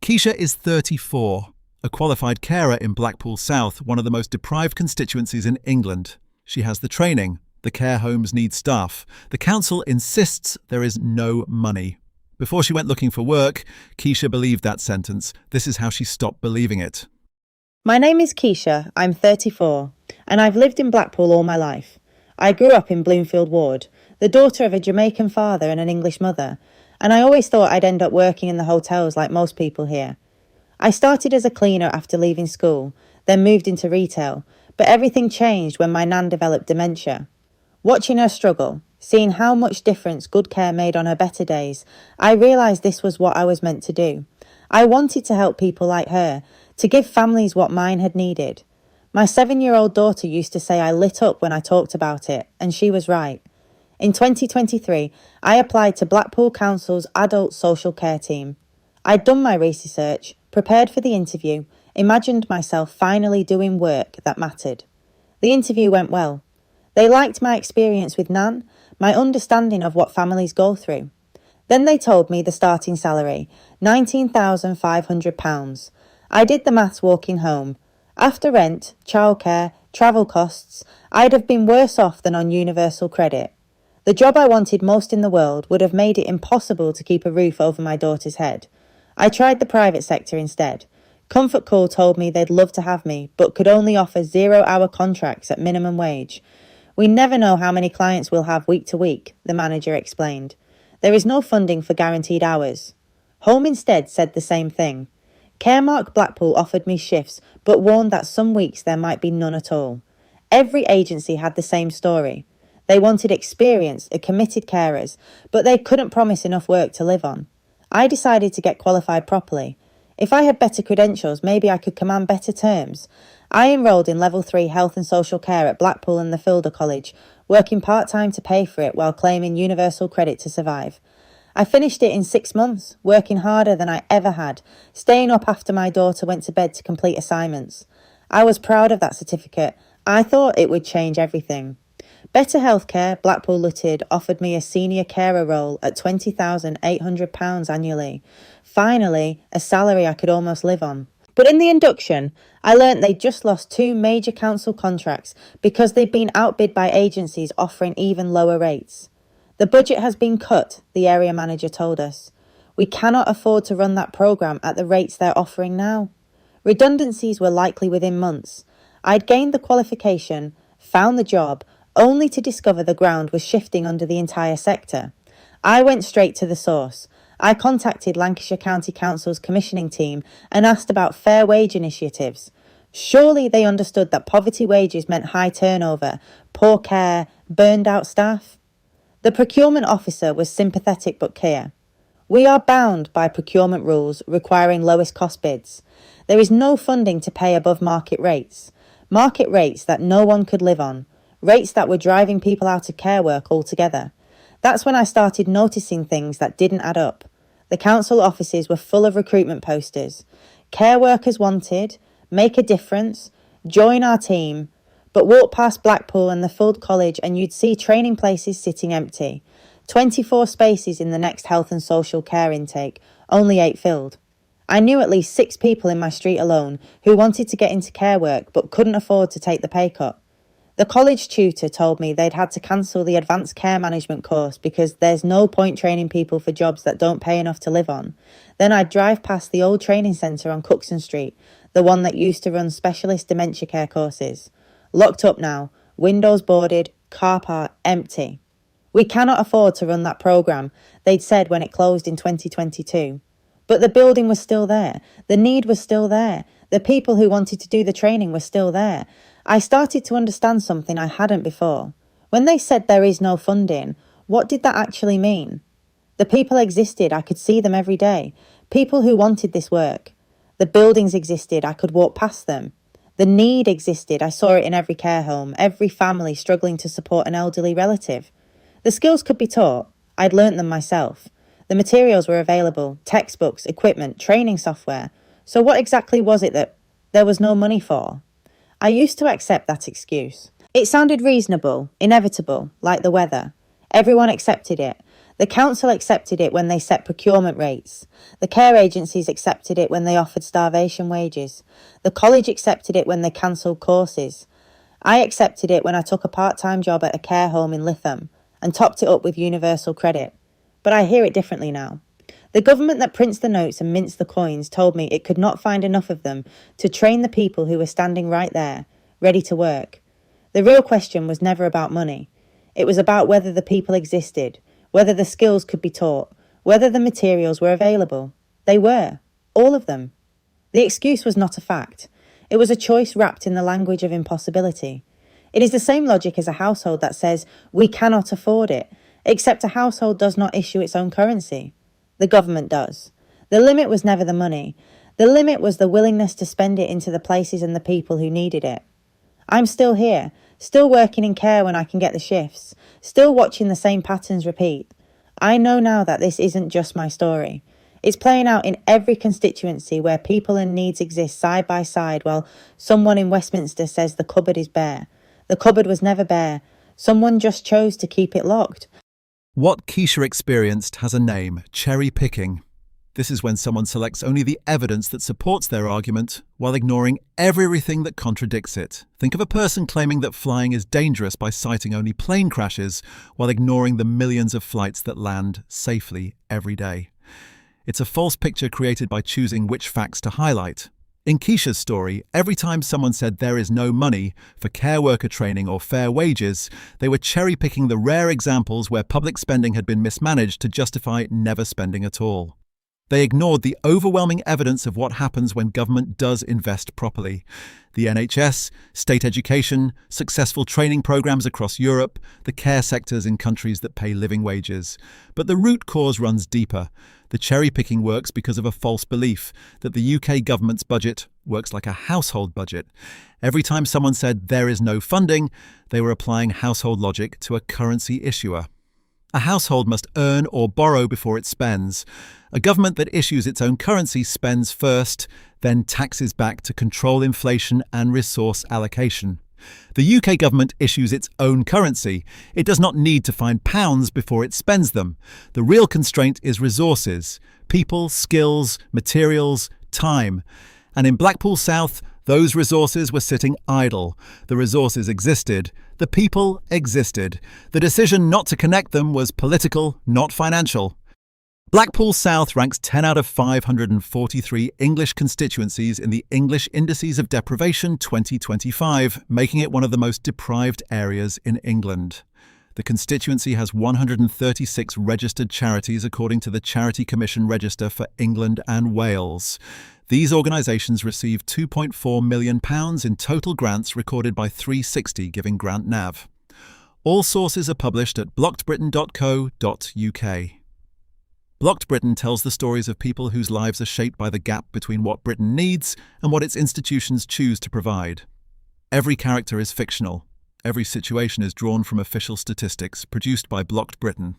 Keisha is 34, a qualified carer in Blackpool South, one of the most deprived constituencies in England. She has the training. The care homes need staff. The council insists there is no money. Before she went looking for work, Keisha believed that sentence. This is how she stopped believing it. My name is Keisha, I'm 34, and I've lived in Blackpool all my life. I grew up in Bloomfield Ward, the daughter of a Jamaican father and an English mother, and I always thought I'd end up working in the hotels like most people here. I started as a cleaner after leaving school, then moved into retail, but everything changed when my nan developed dementia. Watching her struggle, seeing how much difference good care made on her better days, I realised this was what I was meant to do. I wanted to help people like her, to give families what mine had needed. My 7-year-old daughter used to say I lit up when I talked about it, and she was right. In 2023, I applied to Blackpool Council's Adult Social Care team. I'd done my research, prepared for the interview, imagined myself finally doing work that mattered. The interview went well. They liked my experience with Nan, my understanding of what families go through. Then they told me the starting salary, £19,500. I did the maths walking home. After rent, childcare, travel costs, I'd have been worse off than on universal credit. The job I wanted most in the world would have made it impossible to keep a roof over my daughter's head. I tried the private sector instead. Comfort Call told me they'd love to have me, but could only offer 0-hour contracts at minimum wage. We never know how many clients we'll have week to week, the manager explained. There is no funding for guaranteed hours. Home instead said the same thing. Caremark Blackpool offered me shifts, but warned that some weeks there might be none at all. Every agency had the same story. They wanted experienced and committed carers, but they couldn't promise enough work to live on. I decided to get qualified properly. If I had better credentials, maybe I could command better terms. I enrolled in Level 3 Health and Social Care at Blackpool and the Filder College, working part-time to pay for it while claiming universal credit to survive. I finished it in 6 months, working harder than I ever had, staying up after my daughter went to bed to complete assignments. I was proud of that certificate. I thought it would change everything. Better Healthcare, Blackpool Limited, offered me a senior carer role at £20,800 annually. Finally, a salary I could almost live on. But in the induction, I learnt they'd just lost 2 major council contracts because they'd been outbid by agencies offering even lower rates. The budget has been cut, the area manager told us. We cannot afford to run that programme at the rates they're offering now. Redundancies were likely within months. I'd gained the qualification, found the job, only to discover the ground was shifting under the entire sector. I went straight to the source. I contacted Lancashire County Council's commissioning team and asked about fair wage initiatives. Surely they understood that poverty wages meant high turnover, poor care, burned out staff. The procurement officer was sympathetic but clear. We are bound by procurement rules requiring lowest cost bids. There is no funding to pay above market rates that no one could live on, rates that were driving people out of care work altogether. That's when I started noticing things that didn't add up. The council offices were full of recruitment posters. Care workers wanted, make a difference, join our team. But walk past Blackpool and the Fuld College and you'd see training places sitting empty. 24 spaces in the next health and social care intake, only 8 filled. I knew at least 6 people in my street alone who wanted to get into care work but couldn't afford to take the pay cut. The college tutor told me they'd had to cancel the advanced care management course because there's no point training people for jobs that don't pay enough to live on. Then I'd drive past the old training centre on Cookson Street, the one that used to run specialist dementia care courses. Locked up now, windows boarded, car park empty. We cannot afford to run that programme, they'd said when it closed in 2022. But the building was still there, the need was still there, the people who wanted to do the training were still there. I started to understand something I hadn't before. When they said there is no funding, what did that actually mean? The people existed, I could see them every day. People who wanted this work. The buildings existed, I could walk past them. The need existed, I saw it in every care home, every family struggling to support an elderly relative. The skills could be taught, I'd learnt them myself. The materials were available, textbooks, equipment, training software. So what exactly was it that there was no money for? I used to accept that excuse. It sounded reasonable, inevitable, like the weather. Everyone accepted it. The council accepted it when they set procurement rates. The care agencies accepted it when they offered starvation wages. The college accepted it when they cancelled courses. I accepted it when I took a part-time job at a care home in Lytham and topped it up with universal credit. But I hear it differently now. The government that prints the notes and mints the coins told me it could not find enough of them to train the people who were standing right there, ready to work. The real question was never about money. It was about whether the people existed, whether the skills could be taught, whether the materials were available. They were. All of them. The excuse was not a fact. It was a choice wrapped in the language of impossibility. It is the same logic as a household that says, we cannot afford it, except a household does not issue its own currency. The government does. The limit was never the money. The limit was the willingness to spend it into the places and the people who needed it. I'm still here, still working in care when I can get the shifts, still watching the same patterns repeat. I know now that this isn't just my story. It's playing out in every constituency where people and needs exist side by side while someone in Westminster says the cupboard is bare. The cupboard was never bare. Someone just chose to keep it locked. What Keisha experienced has a name: cherry picking. This is when someone selects only the evidence that supports their argument while ignoring everything that contradicts it. Think of a person claiming that flying is dangerous by citing only plane crashes while ignoring the millions of flights that land safely every day. It's a false picture created by choosing which facts to highlight. In Keisha's story, every time someone said there is no money for care worker training or fair wages, they were cherry-picking the rare examples where public spending had been mismanaged to justify never spending at all. They ignored the overwhelming evidence of what happens when government does invest properly. The NHS, state education, successful training programs across Europe, the care sectors in countries that pay living wages. But the root cause runs deeper. The cherry-picking works because of a false belief that the UK government's budget works like a household budget. Every time someone said there is no funding, they were applying household logic to a currency issuer. A household must earn or borrow before it spends. A government that issues its own currency spends first, then taxes back to control inflation and resource allocation. The UK government issues its own currency. It does not need to find pounds before it spends them. The real constraint is resources: people, skills, materials, time. And in Blackpool South, those resources were sitting idle. The resources existed. The people existed. The decision not to connect them was political, not financial. Blackpool South ranks 10 out of 543 English constituencies in the English Indices of Deprivation 2025, making it one of the most deprived areas in England. The constituency has 136 registered charities according to the Charity Commission Register for England and Wales. These organisations receive £2.4 million in total grants recorded by 360 Giving Grant Nav. All sources are published at blockedbritain.co.uk. Blocked Britain tells the stories of people whose lives are shaped by the gap between what Britain needs and what its institutions choose to provide. Every character is fictional. Every situation is drawn from official statistics produced by Blocked Britain.